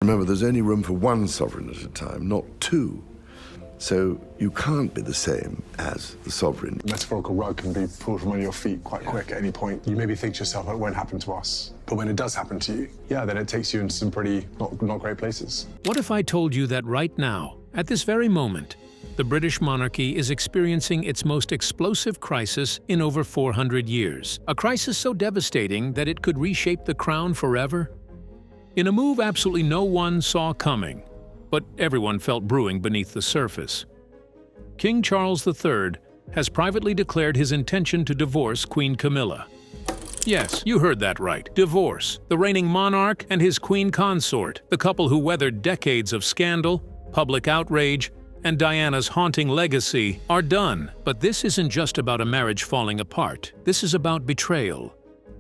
Remember, there's only room for one sovereign at a time, not two. So you can't be the same as the sovereign. The metaphorical rug can be pulled from under your feet quite quick at any point. You maybe think to yourself, it won't happen to us. But when it does happen to you, yeah, then it takes you into some pretty not great places. What if I told you that right now, at this very moment, the British monarchy is experiencing its most explosive crisis in over 400 years? A crisis so devastating that it could reshape the crown forever? In a move absolutely no one saw coming, but everyone felt brewing beneath the surface. King Charles III has privately declared his intention to divorce Queen Camilla. Yes, you heard that right. Divorce. The reigning monarch and his queen consort, the couple who weathered decades of scandal, public outrage, and Diana's haunting legacy, are done. But this isn't just about a marriage falling apart. This is about betrayal,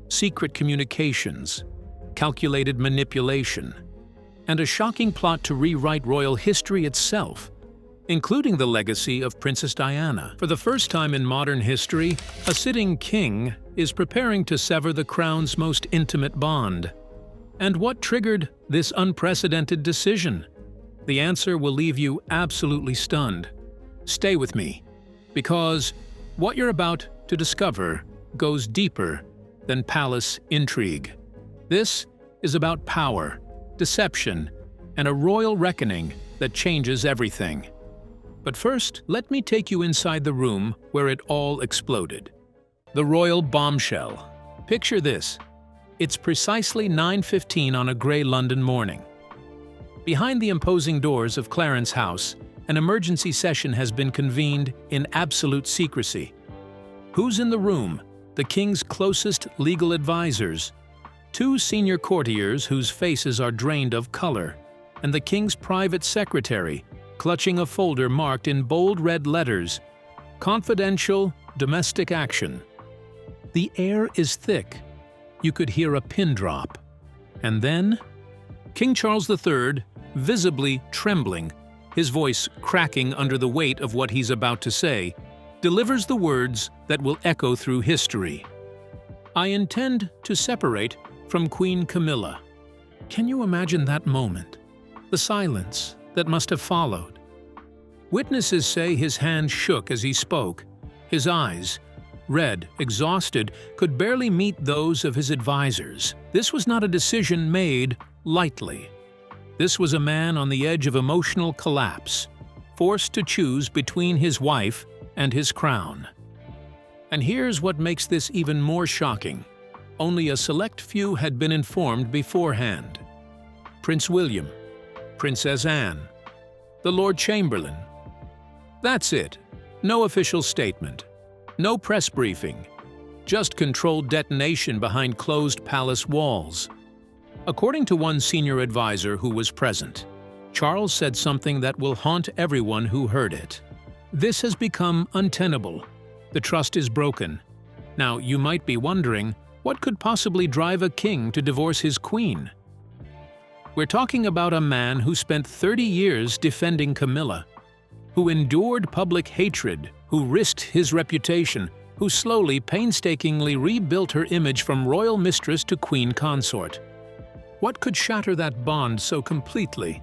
secret communications, calculated manipulation, and a shocking plot to rewrite royal history itself, including the legacy of Princess Diana. For the first time in modern history, a sitting king is preparing to sever the crown's most intimate bond. And what triggered this unprecedented decision? The answer will leave you absolutely stunned. Stay with me, because what you're about to discover goes deeper than palace intrigue. This is about power, deception, and a royal reckoning that changes everything. But first, let me take you inside the room where it all exploded. The royal bombshell. Picture this. It's precisely 9:15 on a grey London morning. Behind the imposing doors of Clarence House, an emergency session has been convened in absolute secrecy. Who's in the room? The king's closest legal advisors, two senior courtiers whose faces are drained of color, and the king's private secretary, clutching a folder marked in bold red letters, "Confidential Domestic Action." The air is thick. You could hear a pin drop. And then, King Charles III, visibly trembling, his voice cracking under the weight of what he's about to say, delivers the words that will echo through history. "I intend to separate from Queen Camilla." Can you imagine that moment? The silence that must have followed. Witnesses say his hand shook as he spoke. His eyes, red, exhausted, could barely meet those of his advisors. This was not a decision made lightly. This was a man on the edge of emotional collapse, forced to choose between his wife and his crown. And here's what makes this even more shocking. Only a select few had been informed beforehand. Prince William, Princess Anne, the Lord Chamberlain. That's it. No official statement. No press briefing. Just controlled detonation behind closed palace walls. According to one senior advisor who was present, Charles said something that will haunt everyone who heard it. "This has become untenable. The trust is broken." Now, you might be wondering, what could possibly drive a king to divorce his queen? We're talking about a man who spent 30 years defending Camilla, who endured public hatred, who risked his reputation, who slowly, painstakingly rebuilt her image from royal mistress to queen consort. What could shatter that bond so completely?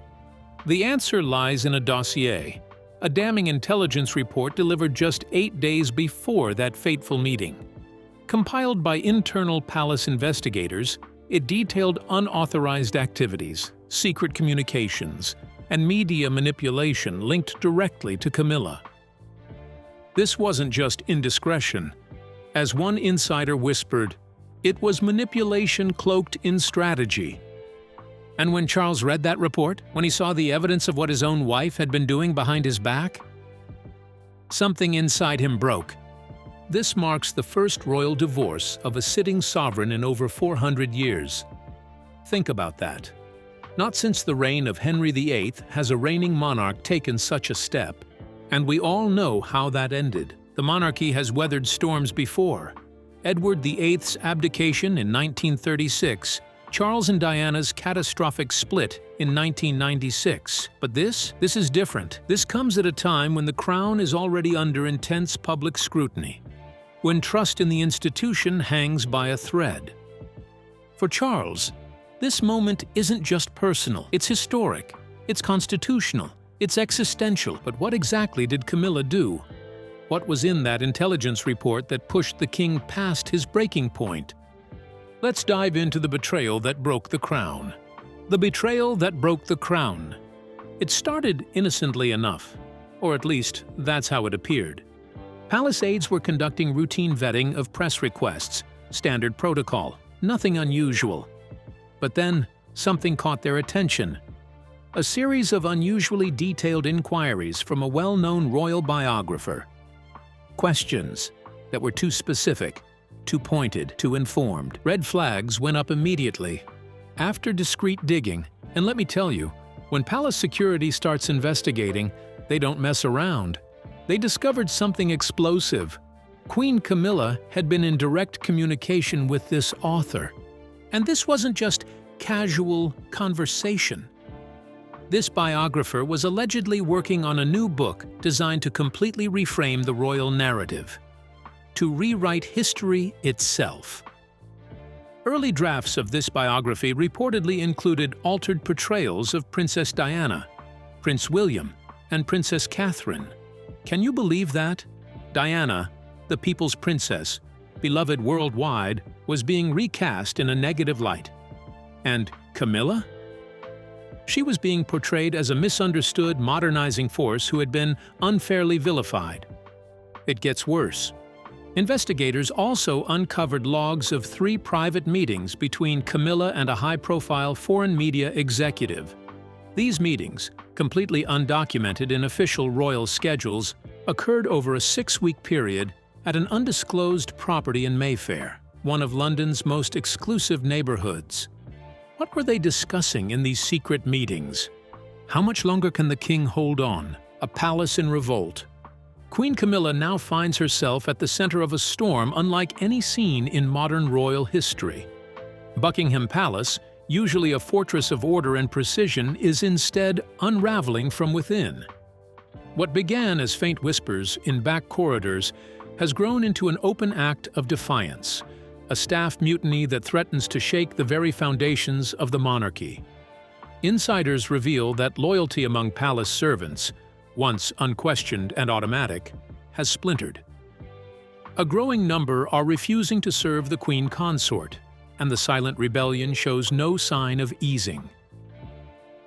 The answer lies in a dossier, a damning intelligence report delivered just 8 days before that fateful meeting. Compiled by internal palace investigators, it detailed unauthorized activities, secret communications, and media manipulation linked directly to Camilla. This wasn't just indiscretion. As one insider whispered, it was manipulation cloaked in strategy. And when Charles read that report, when he saw the evidence of what his own wife had been doing behind his back, something inside him broke. This marks the first royal divorce of a sitting sovereign in over 400 years. Think about that. Not since the reign of Henry VIII has a reigning monarch taken such a step. And we all know how that ended. The monarchy has weathered storms before. Edward VIII's abdication in 1936, Charles and Diana's catastrophic split in 1996. But this is different. This comes at a time when the crown is already under intense public scrutiny, when trust in the institution hangs by a thread. For Charles, This moment isn't just personal, it's historic, it's constitutional, it's existential. But what exactly did Camilla do? What was in that intelligence report that pushed the king past his breaking point? Let's dive into the betrayal that broke the crown. The betrayal that broke the crown. It started innocently enough, or at least that's how it appeared. Palace aides were conducting routine vetting of press requests, standard protocol, nothing unusual. But then, something caught their attention. A series of unusually detailed inquiries from a well-known royal biographer. Questions that were too specific, too pointed, too informed. Red flags went up immediately. After discreet digging, and let me tell you, when palace security starts investigating, they don't mess around. They discovered something explosive. Queen Camilla had been in direct communication with this author. And this wasn't just casual conversation. This biographer was allegedly working on a new book designed to completely reframe the royal narrative, to rewrite history itself. Early drafts of this biography reportedly included altered portrayals of Princess Diana, Prince William, and Princess Catherine. Can you believe that? Diana, the people's princess, beloved worldwide, was being recast in a negative light. And Camilla? She was being portrayed as a misunderstood, modernizing force who had been unfairly vilified. It gets worse. Investigators also uncovered logs of 3 private meetings between Camilla and a high-profile foreign media executive. These meetings, completely undocumented in official royal schedules, occurred over a 6-week period at an undisclosed property in Mayfair, one of London's most exclusive neighborhoods. What were they discussing in these secret meetings? How much longer can the king hold on? A palace in revolt. Queen Camilla now finds herself at the center of a storm unlike any seen in modern royal history. Buckingham Palace, usually a fortress of order and precision, is instead unraveling from within. What began as faint whispers in back corridors has grown into an open act of defiance, a staff mutiny that threatens to shake the very foundations of the monarchy. Insiders reveal that loyalty among palace servants, once unquestioned and automatic, has splintered. A growing number are refusing to serve the queen consort, and the silent rebellion shows no sign of easing.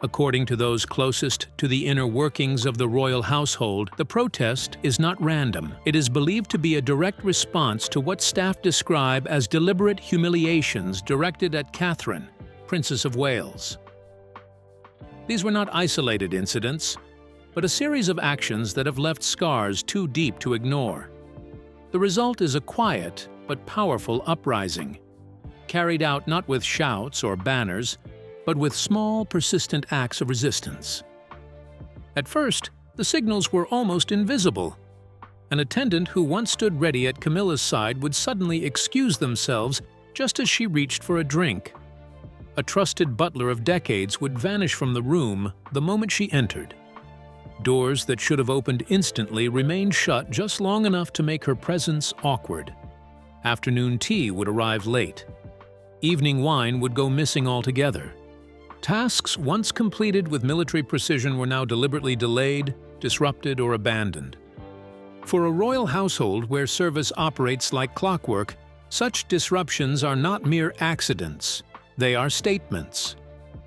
According to those closest to the inner workings of the royal household, the protest is not random. It is believed to be a direct response to what staff describe as deliberate humiliations directed at Catherine, Princess of Wales. These were not isolated incidents, but a series of actions that have left scars too deep to ignore. The result is a quiet but powerful uprising, carried out not with shouts or banners, but with small, persistent acts of resistance. At first, the signals were almost invisible. An attendant who once stood ready at Camilla's side would suddenly excuse themselves just as she reached for a drink. A trusted butler of decades would vanish from the room the moment she entered. Doors that should have opened instantly remained shut just long enough to make her presence awkward. Afternoon tea would arrive late. Evening wine would go missing altogether. Tasks once completed with military precision were now deliberately delayed, disrupted, or abandoned. For a royal household where service operates like clockwork, such disruptions are not mere accidents. They are statements.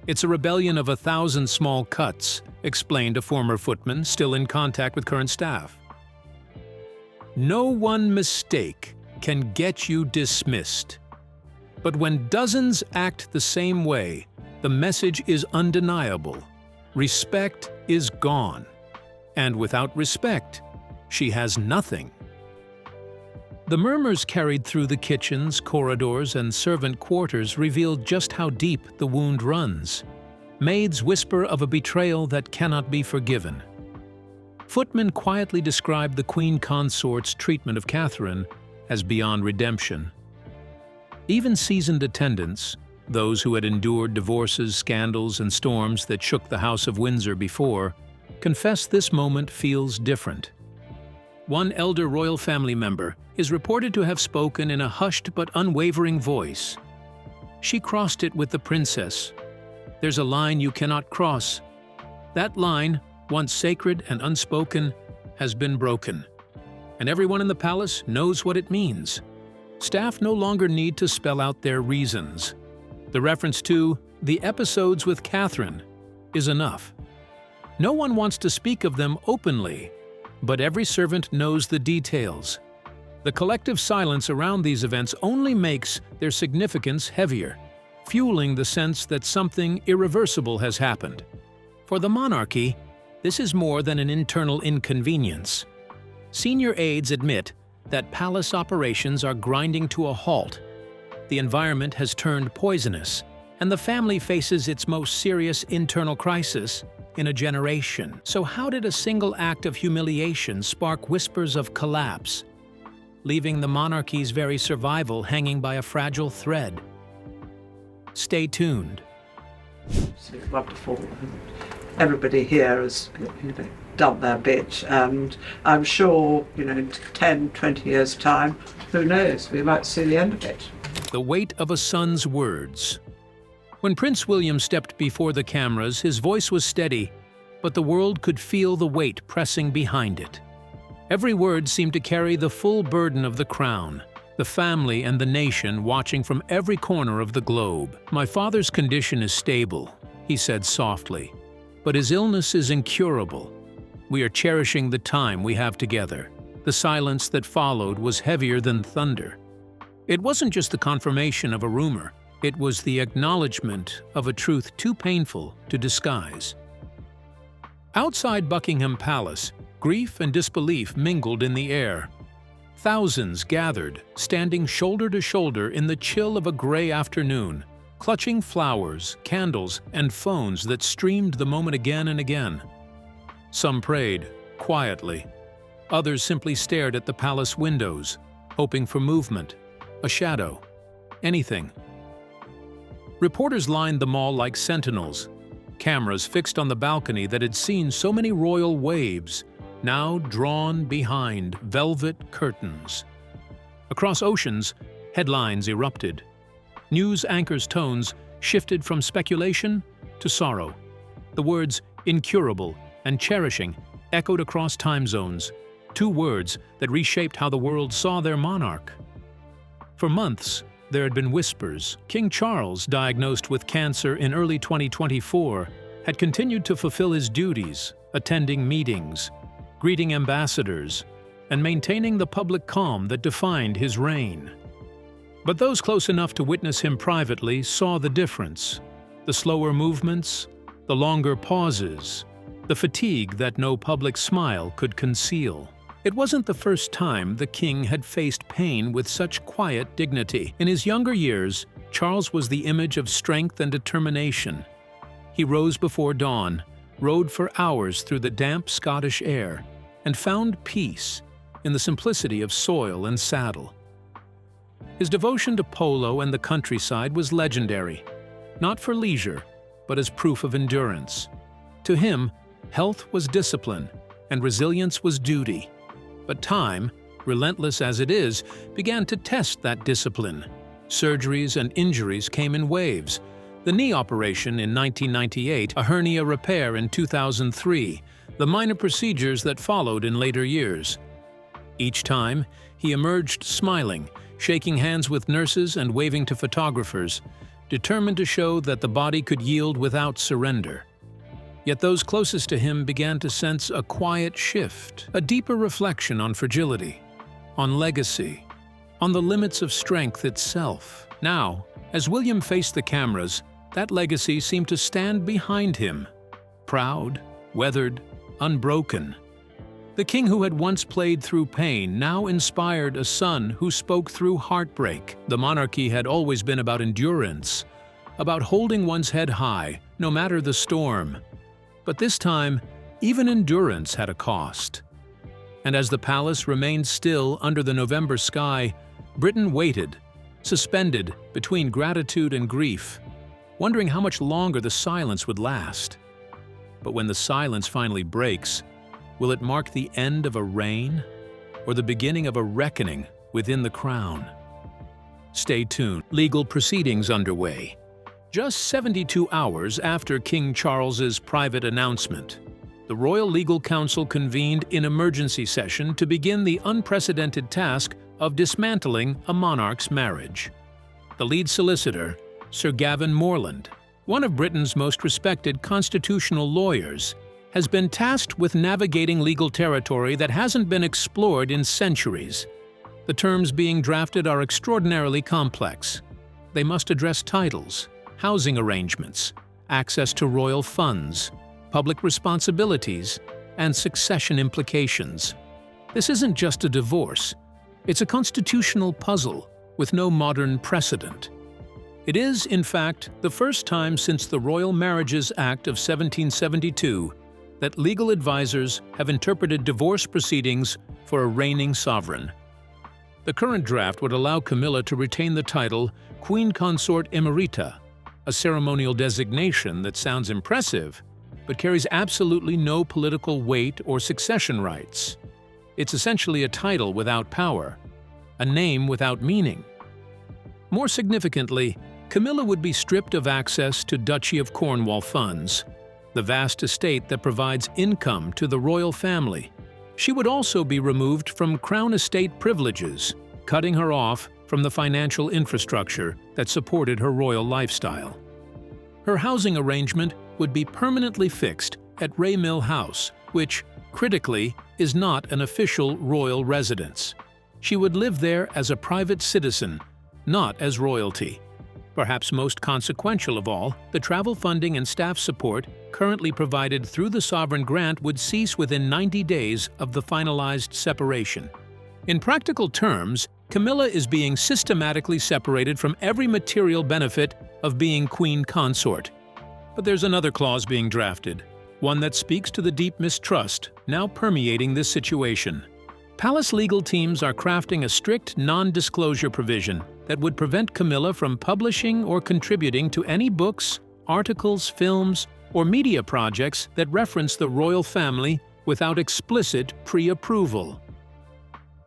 It's a rebellion of 1,000 small cuts, explained a former footman still in contact with current staff. No one mistake can get you dismissed. But when dozens act the same way, the message is undeniable. Respect is gone. And without respect, she has nothing. The murmurs carried through the kitchens, corridors, and servant quarters revealed just how deep the wound runs. Maids whisper of a betrayal that cannot be forgiven. Footmen quietly describe the queen consort's treatment of Catherine as beyond redemption. Even seasoned attendants, those who had endured divorces, scandals, and storms that shook the House of Windsor before, confess this moment feels different. One elder royal family member is reported to have spoken in a hushed but unwavering voice. She crossed it with the princess. There's a line you cannot cross. That line, once sacred and unspoken, has been broken. And everyone in the palace knows what it means. Staff no longer need to spell out their reasons. The reference to the episodes with Catherine is enough. No one wants to speak of them openly, but every servant knows the details. The collective silence around these events only makes their significance heavier, fueling the sense that something irreversible has happened. For the monarchy, this is more than an internal inconvenience. Senior aides admit that palace operations are grinding to a halt. The environment has turned poisonous, and the family faces its most serious internal crisis in a generation. So how did a single act of humiliation spark whispers of collapse, leaving the monarchy's very survival hanging by a fragile thread? Stay tuned. It's wonderful. Everybody here has done their bit, and I'm sure, in 10, 20 years' time, who knows, we might see the end of it. The weight of a son's words. When Prince William stepped before the cameras, his voice was steady, but the world could feel the weight pressing behind it. Every word seemed to carry the full burden of the crown, the family and the nation watching from every corner of the globe. "My father's condition is stable," he said softly, "but his illness is incurable. We are cherishing the time we have together." The silence that followed was heavier than thunder. It wasn't just the confirmation of a rumor. It was the acknowledgement of a truth too painful to disguise. Outside Buckingham Palace, grief and disbelief mingled in the air. Thousands gathered, standing shoulder to shoulder in the chill of a gray afternoon, clutching flowers, candles, and phones that streamed the moment again and again. Some prayed, quietly. Others simply stared at the palace windows, hoping for movement, a shadow, anything. Reporters lined the mall like sentinels, cameras fixed on the balcony that had seen so many royal waves, now drawn behind velvet curtains. Across oceans, headlines erupted. News anchors' tones shifted from speculation to sorrow. The words incurable and cherishing echoed across time zones, two words that reshaped how the world saw their monarch. For months, there had been whispers. King Charles, diagnosed with cancer in early 2024, had continued to fulfill his duties, attending meetings, greeting ambassadors, and maintaining the public calm that defined his reign. But those close enough to witness him privately saw the difference: the slower movements, the longer pauses, the fatigue that no public smile could conceal. It wasn't the first time the king had faced pain with such quiet dignity. In his younger years, Charles was the image of strength and determination. He rose before dawn, rode for hours through the damp Scottish air, and found peace in the simplicity of soil and saddle. His devotion to polo and the countryside was legendary, not for leisure, but as proof of endurance. To him, health was discipline, and resilience was duty. But time, relentless as it is, began to test that discipline. Surgeries and injuries came in waves. The knee operation in 1998, a hernia repair in 2003, the minor procedures that followed in later years. Each time, he emerged smiling, shaking hands with nurses and waving to photographers, determined to show that the body could yield without surrender. Yet those closest to him began to sense a quiet shift, a deeper reflection on fragility, on legacy, on the limits of strength itself. Now, as William faced the cameras, that legacy seemed to stand behind him, proud, weathered, unbroken. The king who had once played through pain now inspired a son who spoke through heartbreak. The monarchy had always been about endurance, about holding one's head high, no matter the storm. But this time, even endurance had a cost. And as the palace remained still under the November sky, Britain waited, suspended between gratitude and grief, wondering how much longer the silence would last. But when the silence finally breaks, will it mark the end of a reign or the beginning of a reckoning within the crown? Stay tuned. Legal proceedings underway. Just 72 hours after King Charles's private announcement, the Royal Legal Council convened in emergency session to begin the unprecedented task of dismantling a monarch's marriage. The lead solicitor, Sir Gavin Morland, one of Britain's most respected constitutional lawyers, has been tasked with navigating legal territory that hasn't been explored in centuries. The terms being drafted are extraordinarily complex. They must address titles, housing arrangements, access to royal funds, public responsibilities, and succession implications. This isn't just a divorce. It's a constitutional puzzle with no modern precedent. It is, in fact, the first time since the Royal Marriages Act of 1772 that legal advisors have interpreted divorce proceedings for a reigning sovereign. The current draft would allow Camilla to retain the title Queen Consort Emerita, a ceremonial designation that sounds impressive, but carries absolutely no political weight or succession rights. It's essentially a title without power, a name without meaning. More significantly, Camilla would be stripped of access to Duchy of Cornwall funds, the vast estate that provides income to the royal family. She would also be removed from Crown estate privileges, cutting her off from the financial infrastructure that supported her royal lifestyle. Her housing arrangement would be permanently fixed at Raymill House, which, critically, is not an official royal residence. She would live there as a private citizen, not as royalty. Perhaps most consequential of all, the travel funding and staff support currently provided through the sovereign grant would cease within 90 days of the finalized separation. In practical terms, Camilla is being systematically separated from every material benefit of being queen consort. But there's another clause being drafted, one that speaks to the deep mistrust now permeating this situation. Palace legal teams are crafting a strict non-disclosure provision that would prevent Camilla from publishing or contributing to any books, articles, films, or media projects that reference the royal family without explicit pre-approval.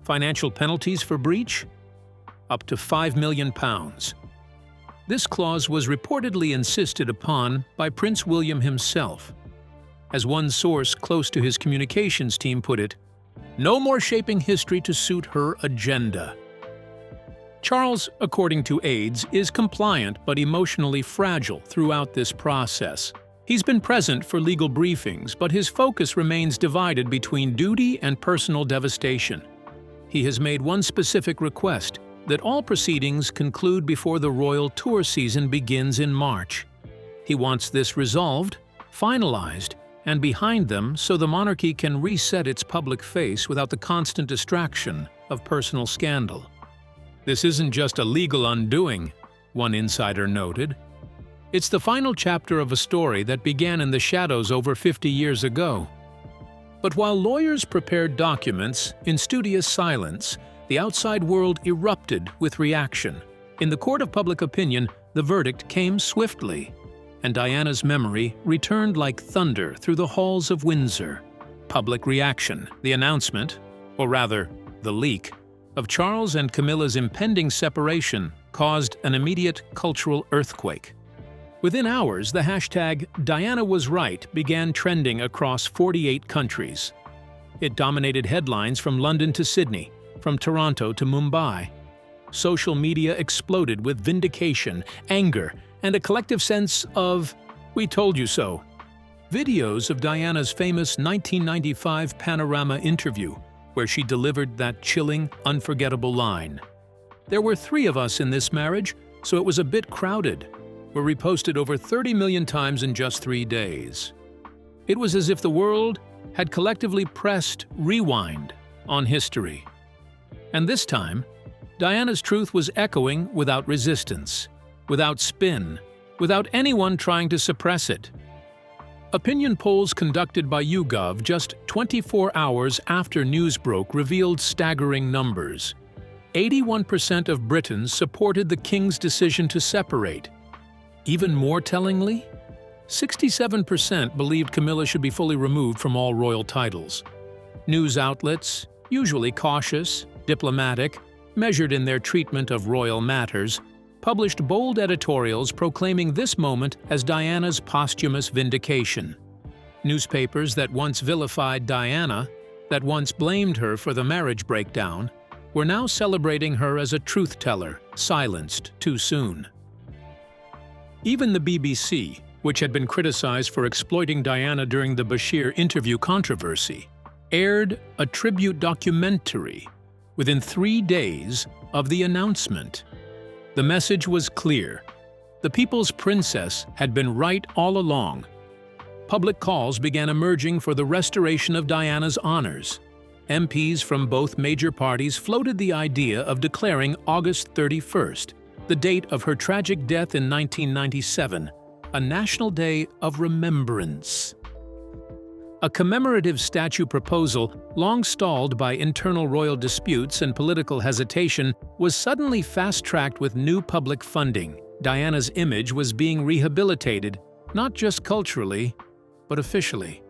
Financial penalties for breach? Up to £5 million. This clause was reportedly insisted upon by Prince William himself. As one source close to his communications team put it, "No more shaping history to suit her agenda." Charles, according to aides, is compliant but emotionally fragile throughout this process. He's been present for legal briefings, but his focus remains divided between duty and personal devastation. He has made one specific request, that all proceedings conclude before the royal tour season begins in March. He wants this resolved, finalized, and behind them so the monarchy can reset its public face without the constant distraction of personal scandal. This isn't just a legal undoing, one insider noted. It's the final chapter of a story that began in the shadows over 50 years ago. But while lawyers prepared documents in studious silence, the outside world erupted with reaction. In the court of public opinion, the verdict came swiftly, and Diana's memory returned like thunder through the halls of Windsor. Public reaction, the announcement, or rather, the leak, of Charles and Camilla's impending separation caused an immediate cultural earthquake. Within hours, the hashtag #DianaWasRight began trending across 48 countries. It dominated headlines from London to Sydney, from Toronto to Mumbai. Social media exploded with vindication, anger, and a collective sense of, "We told you so." Videos of Diana's famous 1995 Panorama interview, where she delivered that chilling, unforgettable line, "There were 3 of us in this marriage, so it was a bit crowded," were reposted over 30 million times in just 3 days. It was as if the world had collectively pressed rewind on history. And this time, Diana's truth was echoing without resistance, without spin, without anyone trying to suppress it. Opinion polls conducted by YouGov just 24 hours after news broke revealed staggering numbers. 81% of Britons supported the king's decision to separate. Even more tellingly, 67% believed Camilla should be fully removed from all royal titles. News outlets, usually cautious, diplomatic, measured in their treatment of royal matters, published bold editorials proclaiming this moment as Diana's posthumous vindication. Newspapers that once vilified Diana, that once blamed her for the marriage breakdown, were now celebrating her as a truth-teller, silenced too soon. Even the BBC, which had been criticized for exploiting Diana during the Bashir interview controversy, aired a tribute documentary within 3 days of the announcement. The message was clear. The people's princess had been right all along. Public calls began emerging for the restoration of Diana's honors. MPs from both major parties floated the idea of declaring August 31st, the date of her tragic death in 1997, a national day of remembrance. A commemorative statue proposal, long stalled by internal royal disputes and political hesitation, was suddenly fast-tracked with new public funding. Diana's image was being rehabilitated, not just culturally, but officially.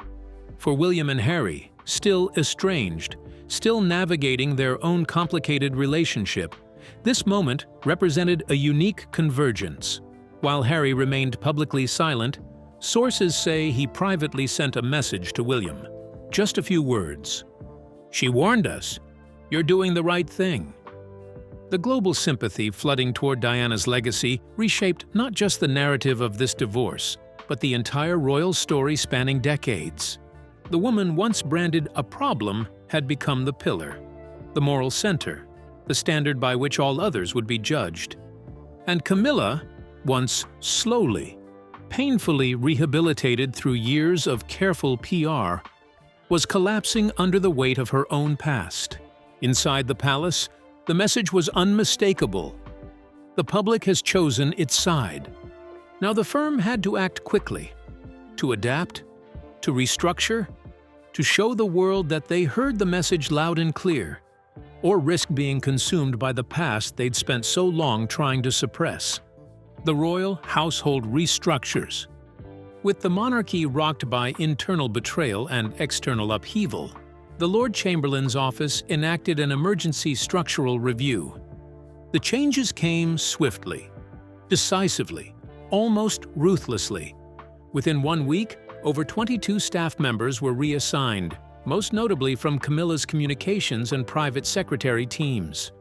For William and Harry, still estranged, still navigating their own complicated relationship, this moment represented a unique convergence. While Harry remained publicly silent, sources say he privately sent a message to William. Just a few words. "She warned us. You're doing the right thing." The global sympathy flooding toward Diana's legacy reshaped not just the narrative of this divorce, but the entire royal story spanning decades. The woman once branded a problem had become the pillar, the moral center, the standard by which all others would be judged. And Camilla, once slowly, painfully rehabilitated through years of careful PR, was collapsing under the weight of her own past. Inside the palace, the message was unmistakable. The public has chosen its side. Now the firm had to act quickly, to adapt, to restructure, to show the world that they heard the message loud and clear, or risk being consumed by the past they'd spent so long trying to suppress. The royal household restructures. With the monarchy rocked by internal betrayal and external upheaval, the Lord Chamberlain's office enacted an emergency structural review. The changes came swiftly, decisively, almost ruthlessly. Within 1 week, over 22 staff members were reassigned, most notably from Camilla's communications and private secretary teams.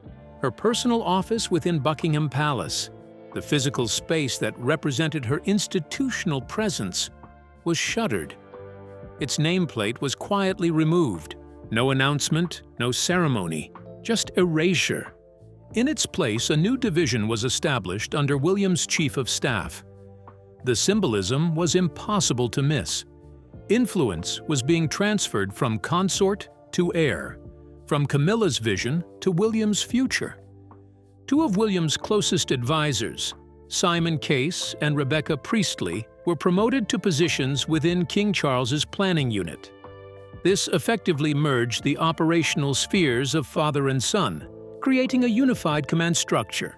Her personal office within Buckingham Palace, the physical space that represented her institutional presence, was shuttered. Its nameplate was quietly removed. No announcement, no ceremony, just erasure. In its place, a new division was established under William's chief of staff. The symbolism was impossible to miss. Influence was being transferred from consort to heir, from Camilla's vision to William's future. Two of William's closest advisors, Simon Case and Rebecca Priestley, were promoted to positions within King Charles's planning unit. This effectively merged the operational spheres of father and son, creating a unified command structure.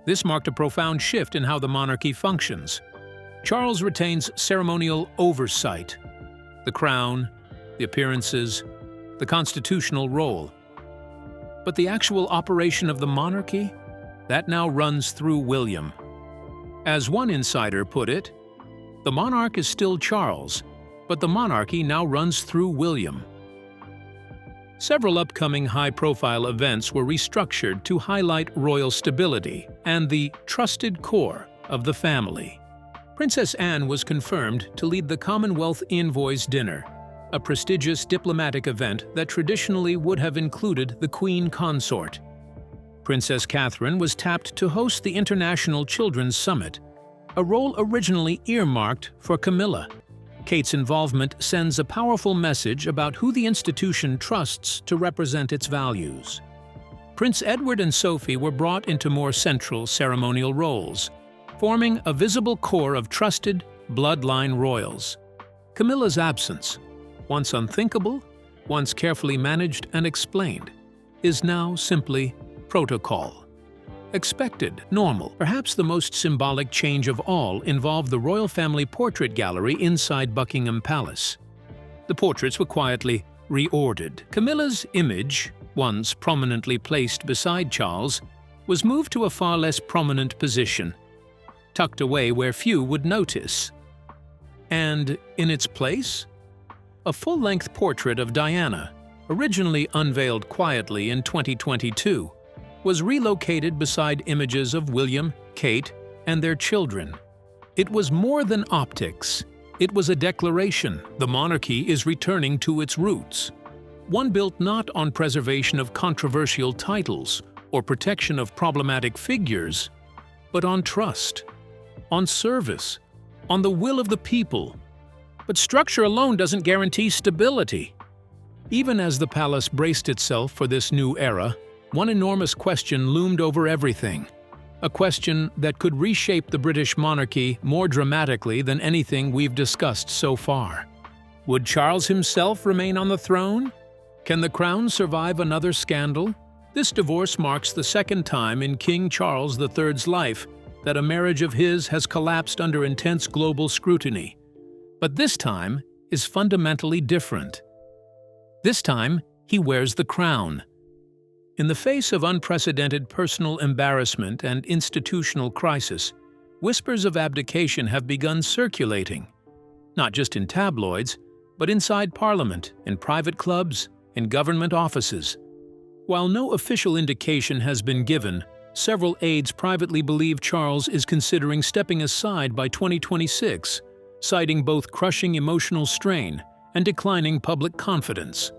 This marked a profound shift in how the monarchy functions. Charles retains ceremonial oversight, the crown, the appearances, the constitutional role. But the actual operation of the monarchy? That now runs through William. As one insider put it, the monarch is still Charles, but the monarchy now runs through William. Several upcoming high-profile events were restructured to highlight royal stability and the trusted core of the family. Princess Anne was confirmed to lead the Commonwealth Envoys Dinner, a prestigious diplomatic event that traditionally would have included the Queen Consort. Princess Catherine was tapped to host the International Children's Summit, a role originally earmarked for Camilla. Kate's involvement sends a powerful message about who the institution trusts to represent its values. Prince Edward and Sophie were brought into more central ceremonial roles, forming a visible core of trusted bloodline royals. Camilla's absence, once unthinkable, once carefully managed and explained, is now simply protocol. Expected, normal. Perhaps the most symbolic change of all involved the royal family portrait gallery inside Buckingham Palace. The portraits were quietly reordered. Camilla's image, once prominently placed beside Charles, was moved to a far less prominent position, tucked away where few would notice. And in its place, a full-length portrait of Diana, originally unveiled quietly in 2022, was relocated beside images of William, Kate, and their children. It was more than optics. It was a declaration the monarchy is returning to its roots, one built not on preservation of controversial titles or protection of problematic figures, but on trust, on service, on the will of the people. But structure alone doesn't guarantee stability. Even as the palace braced itself for this new era, one enormous question loomed over everything. A question that could reshape the British monarchy more dramatically than anything we've discussed so far. Would Charles himself remain on the throne? Can the crown survive another scandal? This divorce marks the second time in King Charles III's life that a marriage of his has collapsed under intense global scrutiny. But this time is fundamentally different. This time, he wears the crown. In the face of unprecedented personal embarrassment and institutional crisis, whispers of abdication have begun circulating, not just in tabloids, but inside Parliament, in private clubs, in government offices. While no official indication has been given, several aides privately believe Charles is considering stepping aside by 2026, citing both crushing emotional strain and declining public confidence.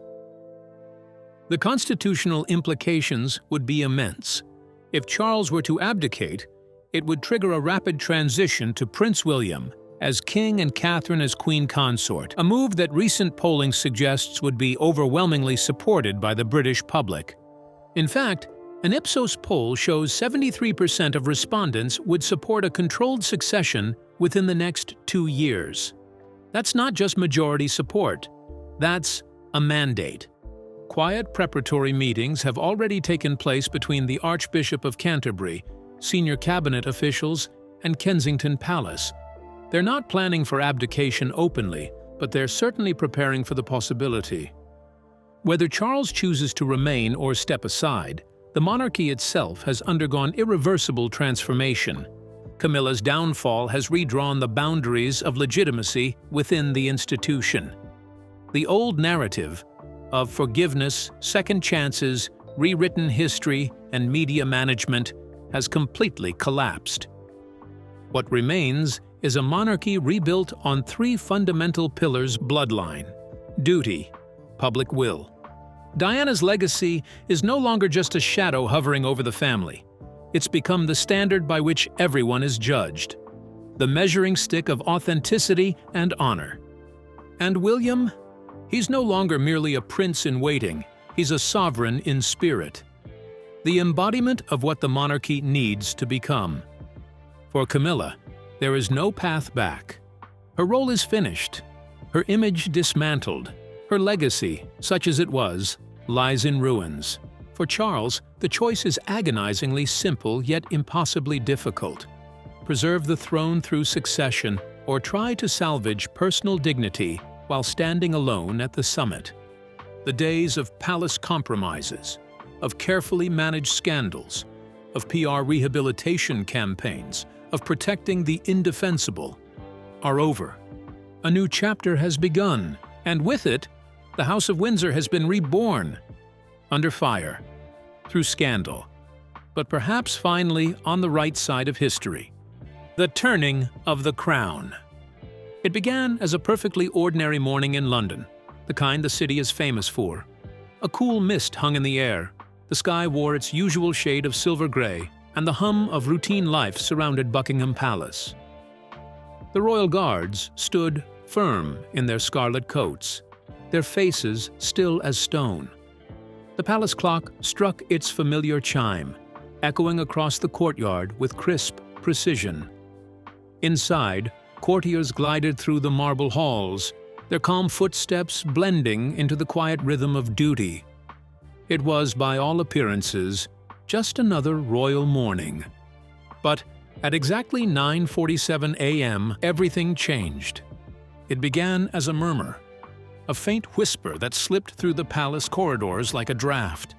The constitutional implications would be immense. If Charles were to abdicate, it would trigger a rapid transition to Prince William as king and Catherine as queen consort, a move that recent polling suggests would be overwhelmingly supported by the British public. In fact, an Ipsos poll shows 73% of respondents would support a controlled succession within the next 2 years. That's not just majority support, that's a mandate. Quiet preparatory meetings have already taken place between the Archbishop of Canterbury, senior cabinet officials, and Kensington Palace. They're not planning for abdication openly, but they're certainly preparing for the possibility. Whether Charles chooses to remain or step aside, the monarchy itself has undergone irreversible transformation. Camilla's downfall has redrawn the boundaries of legitimacy within the institution. The old narrative of forgiveness, second chances, rewritten history, and media management has completely collapsed. What remains is a monarchy rebuilt on 3 fundamental pillars: bloodline, duty, public will. Diana's legacy is no longer just a shadow hovering over the family. It's become the standard by which everyone is judged, the measuring stick of authenticity and honor. And William? He's no longer merely a prince in waiting, he's a sovereign in spirit. The embodiment of what the monarchy needs to become. For Camilla, there is no path back. Her role is finished, her image dismantled, her legacy, such as it was, lies in ruins. For Charles, the choice is agonizingly simple yet impossibly difficult. Preserve the throne through succession, or try to salvage personal dignity while standing alone at the summit. The days of palace compromises, of carefully managed scandals, of PR rehabilitation campaigns, of protecting the indefensible, are over. A new chapter has begun, and with it, the House of Windsor has been reborn, under fire, through scandal, but perhaps finally on the right side of history. The turning of the crown. It began as a perfectly ordinary morning in London, the kind the city is famous for. A cool mist hung in the air, the sky wore its usual shade of silver grey, and the hum of routine life surrounded Buckingham Palace. The royal guards stood firm in their scarlet coats, their faces still as stone. The palace clock struck its familiar chime, echoing across the courtyard with crisp precision. Inside, courtiers glided through the marble halls, their calm footsteps blending into the quiet rhythm of duty. It was, by all appearances, just another royal morning. But at exactly 9:47 a.m., everything changed. It began as a murmur, a faint whisper that slipped through the palace corridors like a draft.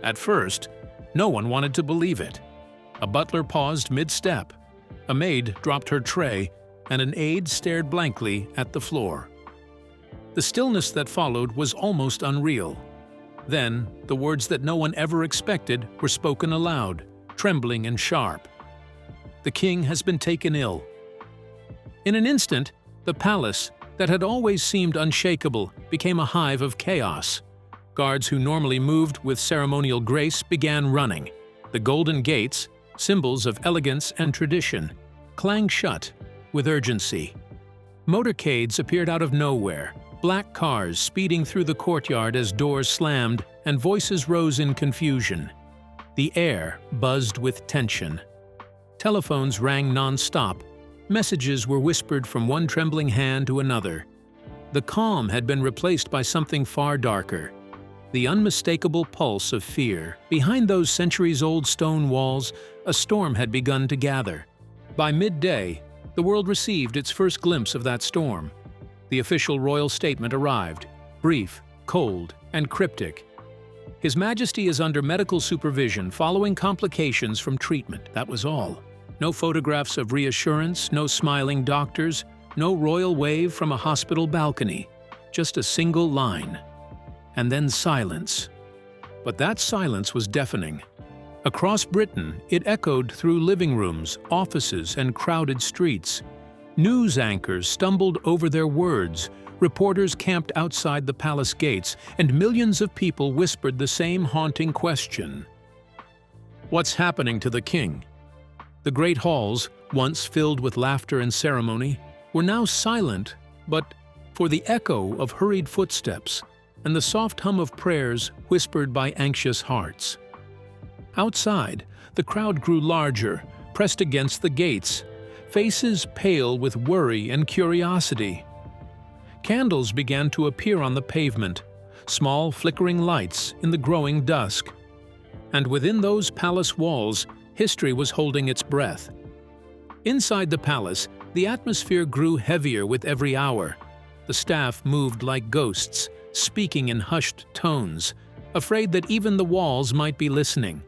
At first, no one wanted to believe it. A butler paused mid-step, a maid dropped her tray, and an aide stared blankly at the floor. The stillness that followed was almost unreal. Then, the words that no one ever expected were spoken aloud, trembling and sharp. "The king has been taken ill." In an instant, the palace, that had always seemed unshakable, became a hive of chaos. Guards who normally moved with ceremonial grace began running. The golden gates, symbols of elegance and tradition, clanged shut with urgency. Motorcades appeared out of nowhere, black cars speeding through the courtyard as doors slammed and voices rose in confusion. The air buzzed with tension. Telephones rang non-stop. Messages were whispered from one trembling hand to another. The calm had been replaced by something far darker. The unmistakable pulse of fear. Behind those centuries-old stone walls, a storm had begun to gather. By midday, the world received its first glimpse of that storm. The official royal statement arrived, brief, cold, and cryptic. His Majesty is under medical supervision following complications from treatment, that was all. No photographs of reassurance, no smiling doctors, no royal wave from a hospital balcony. Just a single line. And then silence. But that silence was deafening. Across Britain, it echoed through living rooms, offices, and crowded streets. News anchors stumbled over their words, reporters camped outside the palace gates, and millions of people whispered the same haunting question. What's happening to the king? The great halls, once filled with laughter and ceremony, were now silent, but for the echo of hurried footsteps and the soft hum of prayers whispered by anxious hearts. Outside, the crowd grew larger, pressed against the gates, faces pale with worry and curiosity. Candles began to appear on the pavement, small flickering lights in the growing dusk. And within those palace walls, history was holding its breath. Inside the palace, the atmosphere grew heavier with every hour. The staff moved like ghosts, speaking in hushed tones, afraid that even the walls might be listening.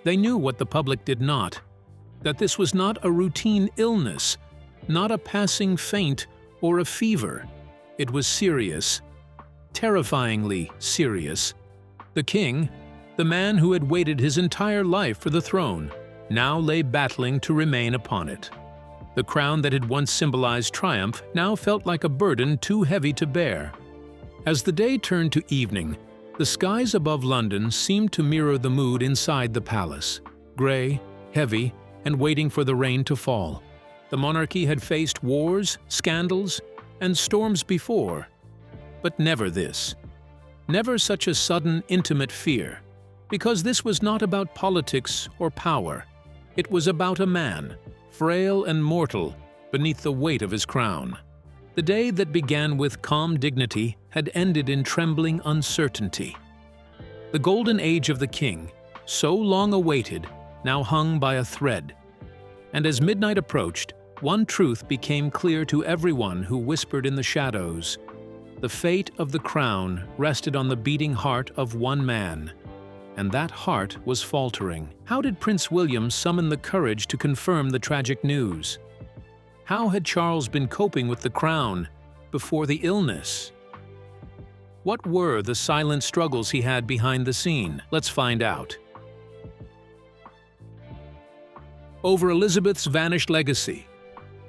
They knew what the public did not, that this was not a routine illness, not a passing faint or a fever. It was serious, terrifyingly serious. The king, the man who had waited his entire life for the throne, now lay battling to remain upon it. The crown that had once symbolized triumph now felt like a burden too heavy to bear. As the day turned to evening, the skies above London seemed to mirror the mood inside the palace, gray, heavy, and waiting for the rain to fall. The monarchy had faced wars, scandals, and storms before, but never this. Never such a sudden, intimate fear, because this was not about politics or power. It was about a man, frail and mortal, beneath the weight of his crown. The day that began with calm dignity had ended in trembling uncertainty. The golden age of the king, so long awaited, now hung by a thread. And as midnight approached, one truth became clear to everyone who whispered in the shadows. The fate of the crown rested on the beating heart of one man, and that heart was faltering. How did Prince William summon the courage to confirm the tragic news? How had Charles been coping with the crown before the illness? What were the silent struggles he had behind the scene? Let's find out. Over Elizabeth's vanished legacy.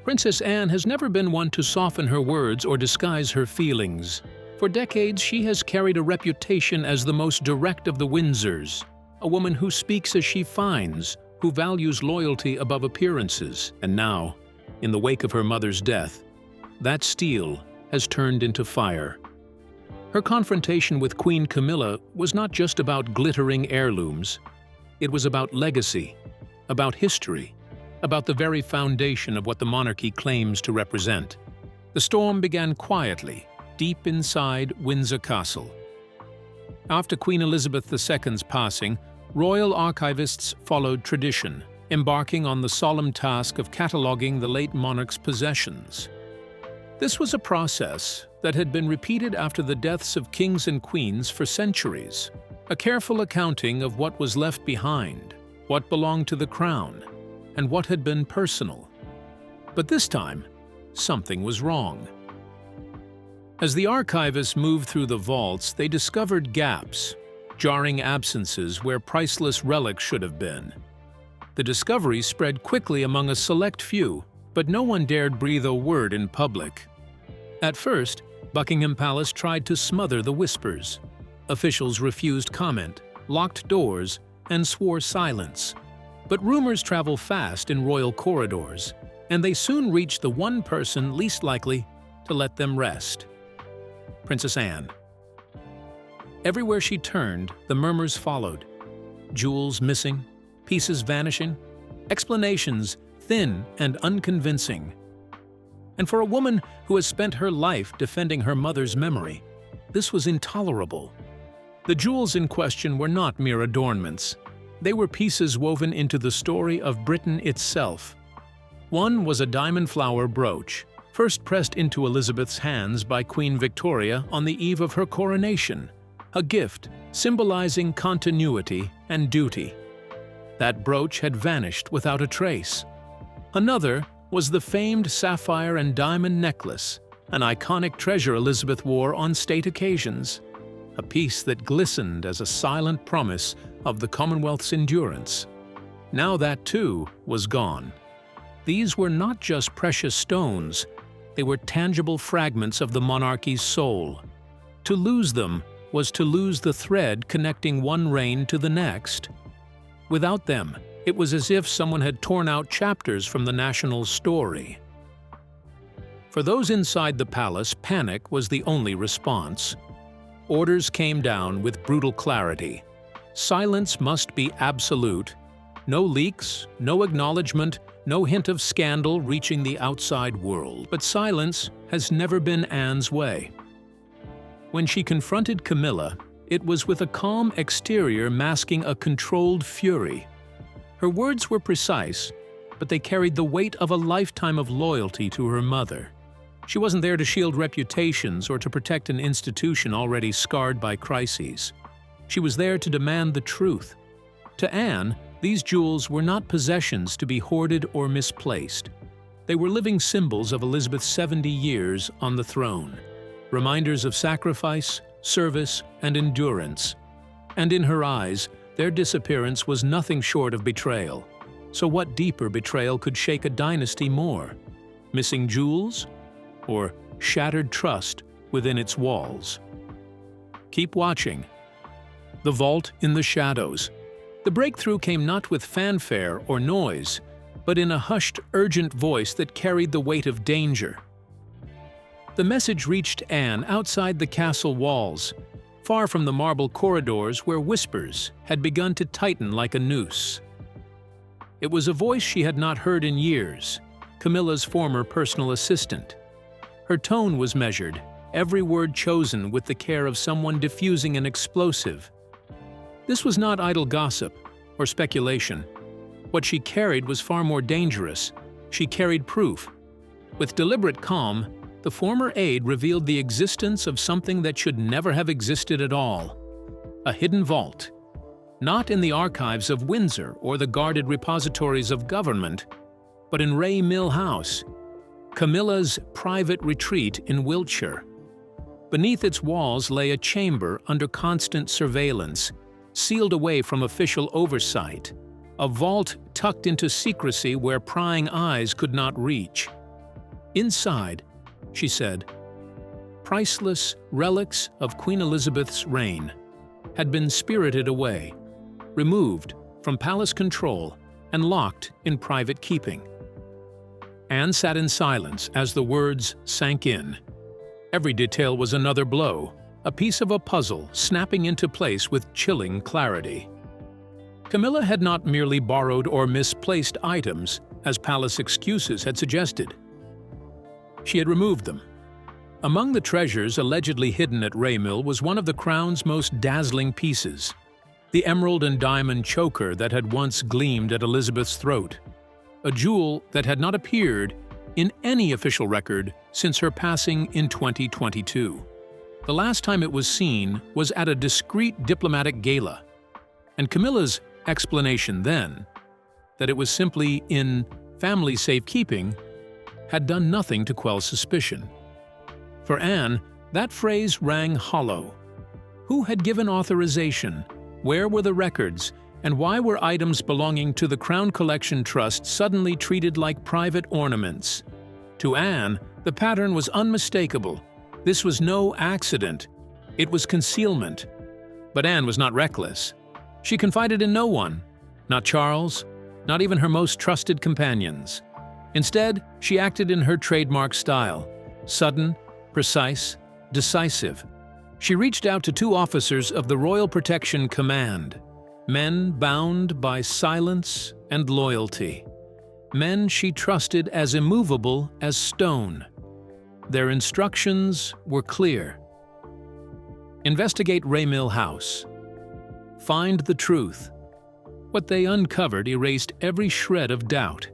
Princess Anne has never been one to soften her words or disguise her feelings. For decades, she has carried a reputation as the most direct of the Windsors, a woman who speaks as she finds, who values loyalty above appearances. And now, in the wake of her mother's death, that steel has turned into fire. Her confrontation with Queen Camilla was not just about glittering heirlooms. It was about legacy, about history, about the very foundation of what the monarchy claims to represent. The storm began quietly, deep inside Windsor Castle. After Queen Elizabeth II's passing, royal archivists followed tradition, embarking on the solemn task of cataloguing the late monarch's possessions. This was a process that had been repeated after the deaths of kings and queens for centuries, A careful accounting of what was left behind, what belonged to the crown, and what had been personal. But this time, something was wrong. As the archivists moved through the vaults, they discovered gaps, jarring absences where priceless relics should have been. The discovery spread quickly among a select few, but no one dared breathe a word in public. At first, Buckingham Palace tried to smother the whispers. Officials refused comment, locked doors, and swore silence. But rumors travel fast in royal corridors, and they soon reached the one person least likely to let them rest: Princess Anne. Everywhere she turned, the murmurs followed. Jewels missing, pieces vanishing, explanations thin and unconvincing. And for a woman who has spent her life defending her mother's memory, this was intolerable. The jewels in question were not mere adornments. They were pieces woven into the story of Britain itself. One was a diamond flower brooch, first pressed into Elizabeth's hands by Queen Victoria on the eve of her coronation, a gift symbolizing continuity and duty. That brooch had vanished without a trace. Another was the famed sapphire and diamond necklace, an iconic treasure Elizabeth wore on state occasions, a piece that glistened as a silent promise of the Commonwealth's endurance. Now that, too, was gone. These were not just precious stones, they were tangible fragments of the monarchy's soul. To lose them was to lose the thread connecting one reign to the next. Without them, it was as if someone had torn out chapters from the national story. For those inside the palace, panic was the only response. Orders came down with brutal clarity. Silence must be absolute. No leaks, no acknowledgement, no hint of scandal reaching the outside world. But silence has never been Anne's way. When she confronted Camilla, it was with a calm exterior masking a controlled fury. Her words were precise, but they carried the weight of a lifetime of loyalty to her mother. She wasn't there to shield reputations or to protect an institution already scarred by crises. She was there to demand the truth. To Anne, these jewels were not possessions to be hoarded or misplaced. They were living symbols of Elizabeth's 70 years on the throne, reminders of sacrifice, service, and endurance. And in her eyes, their disappearance was nothing short of betrayal. So what deeper betrayal could shake a dynasty more? Missing jewels? Or shattered trust within its walls? Keep watching. The Vault in the Shadows. The breakthrough came not with fanfare or noise, but in a hushed, urgent voice that carried the weight of danger. The message reached Anne outside the castle walls, far from the marble corridors where whispers had begun to tighten like a noose. It was a voice she had not heard in years, Camilla's former personal assistant. Her tone was measured, every word chosen with the care of someone diffusing an explosive. This was not idle gossip or speculation. What she carried was far more dangerous. She carried proof. With deliberate calm, the former aide revealed the existence of something that should never have existed at all: a hidden vault. Not in the archives of Windsor or the guarded repositories of government, but in Ray Mill House, Camilla's private retreat in Wiltshire. Beneath its walls lay a chamber under constant surveillance, sealed away from official oversight, a vault tucked into secrecy where prying eyes could not reach. Inside, she said, priceless relics of Queen Elizabeth's reign had been spirited away, removed from palace control and locked in private keeping. Anne sat in silence as the words sank in. Every detail was another blow, a piece of a puzzle snapping into place with chilling clarity. Camilla had not merely borrowed or misplaced items, as palace excuses had suggested. She had removed them. Among the treasures allegedly hidden at Raymill was one of the crown's most dazzling pieces, the emerald and diamond choker that had once gleamed at Elizabeth's throat, a jewel that had not appeared in any official record since her passing in 2022. The last time it was seen was at a discreet diplomatic gala, and Camilla's explanation then, that it was simply in family safekeeping, had done nothing to quell suspicion. For Anne, that phrase rang hollow. Who had given authorization? Where were the records? And why were items belonging to the Crown Collection Trust suddenly treated like private ornaments? To Anne, the pattern was unmistakable. This was no accident. It was concealment. But Anne was not reckless. She confided in no one, not Charles, not even her most trusted companions. Instead, she acted in her trademark style, sudden, precise, decisive. She reached out to two officers of the Royal Protection Command, men bound by silence and loyalty, men she trusted as immovable as stone. Their instructions were clear. Investigate Raymill House. Find the truth. What they uncovered erased every shred of doubt.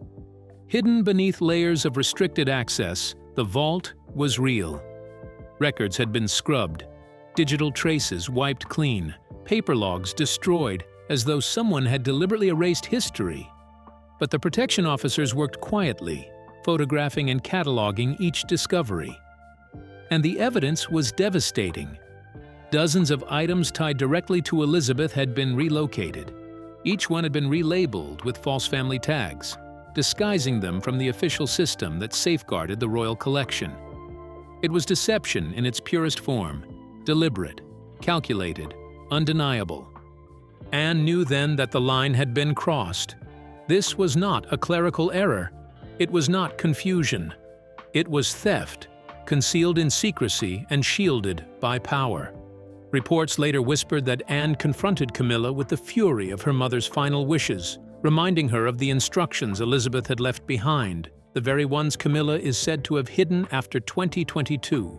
Hidden beneath layers of restricted access, the vault was real. Records had been scrubbed, digital traces wiped clean, paper logs destroyed as though someone had deliberately erased history. But the protection officers worked quietly, photographing and cataloging each discovery. And the evidence was devastating. Dozens of items tied directly to Elizabeth had been relocated. Each one had been relabeled with false family tags, disguising them from the official system that safeguarded the royal collection. It was deception in its purest form, deliberate, calculated, undeniable. Anne knew then that the line had been crossed. This was not a clerical error. It was not confusion. It was theft, concealed in secrecy and shielded by power. Reports later whispered that Anne confronted Camilla with the fury of her mother's final wishes, reminding her of the instructions Elizabeth had left behind, the very ones Camilla is said to have hidden after 2022.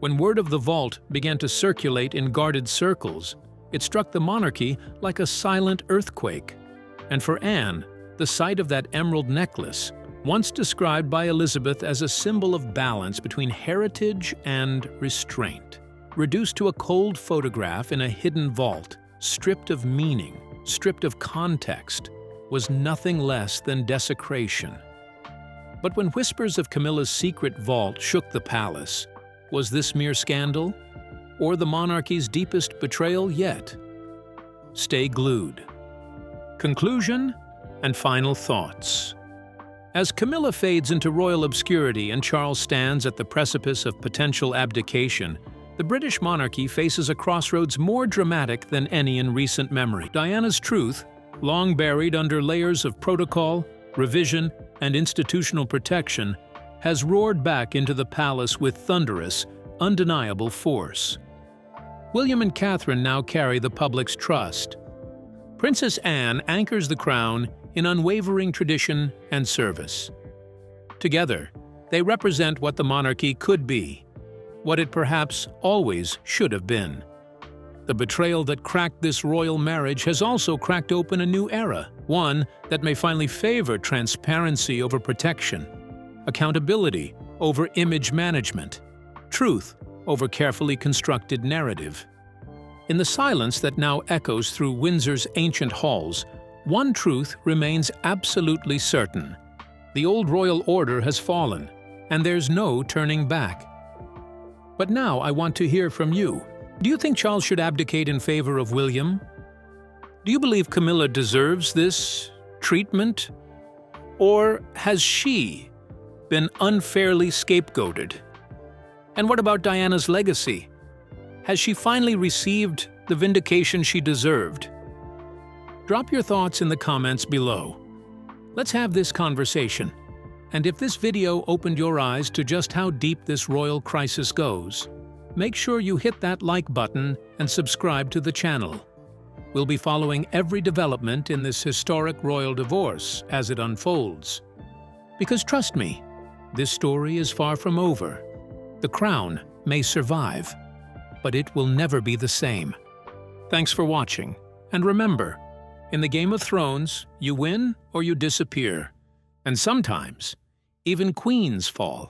When word of the vault began to circulate in guarded circles, it struck the monarchy like a silent earthquake. And for Anne, the sight of that emerald necklace, once described by Elizabeth as a symbol of balance between heritage and restraint, reduced to a cold photograph in a hidden vault, stripped of meaning, stripped of context, was nothing less than desecration. But when whispers of Camilla's secret vault shook the palace, was this mere scandal, or the monarchy's deepest betrayal yet? Stay glued. Conclusion and final thoughts. As Camilla fades into royal obscurity and Charles stands at the precipice of potential abdication, the British monarchy faces a crossroads more dramatic than any in recent memory. Diana's truth, long buried under layers of protocol, revision, and institutional protection, has roared back into the palace with thunderous, undeniable force. William and Catherine now carry the public's trust. Princess Anne anchors the crown in unwavering tradition and service. Together, they represent what the monarchy could be, what it perhaps always should have been. The betrayal that cracked this royal marriage has also cracked open a new era, one that may finally favor transparency over protection, accountability over image management, truth over carefully constructed narrative. In the silence that now echoes through Windsor's ancient halls, one truth remains absolutely certain. The old royal order has fallen, and there's no turning back. But now I want to hear from you. Do you think Charles should abdicate in favor of William? Do you believe Camilla deserves this treatment? Or has she been unfairly scapegoated? And what about Diana's legacy? Has she finally received the vindication she deserved? Drop your thoughts in the comments below. Let's have this conversation. And if this video opened your eyes to just how deep this royal crisis goes, make sure you hit that like button and subscribe to the channel. We'll be following every development in this historic royal divorce as it unfolds. Because trust me, this story is far from over. The crown may survive, but it will never be the same. Thanks for watching, and remember, in the Game of Thrones, you win or you disappear, and sometimes even queens fall.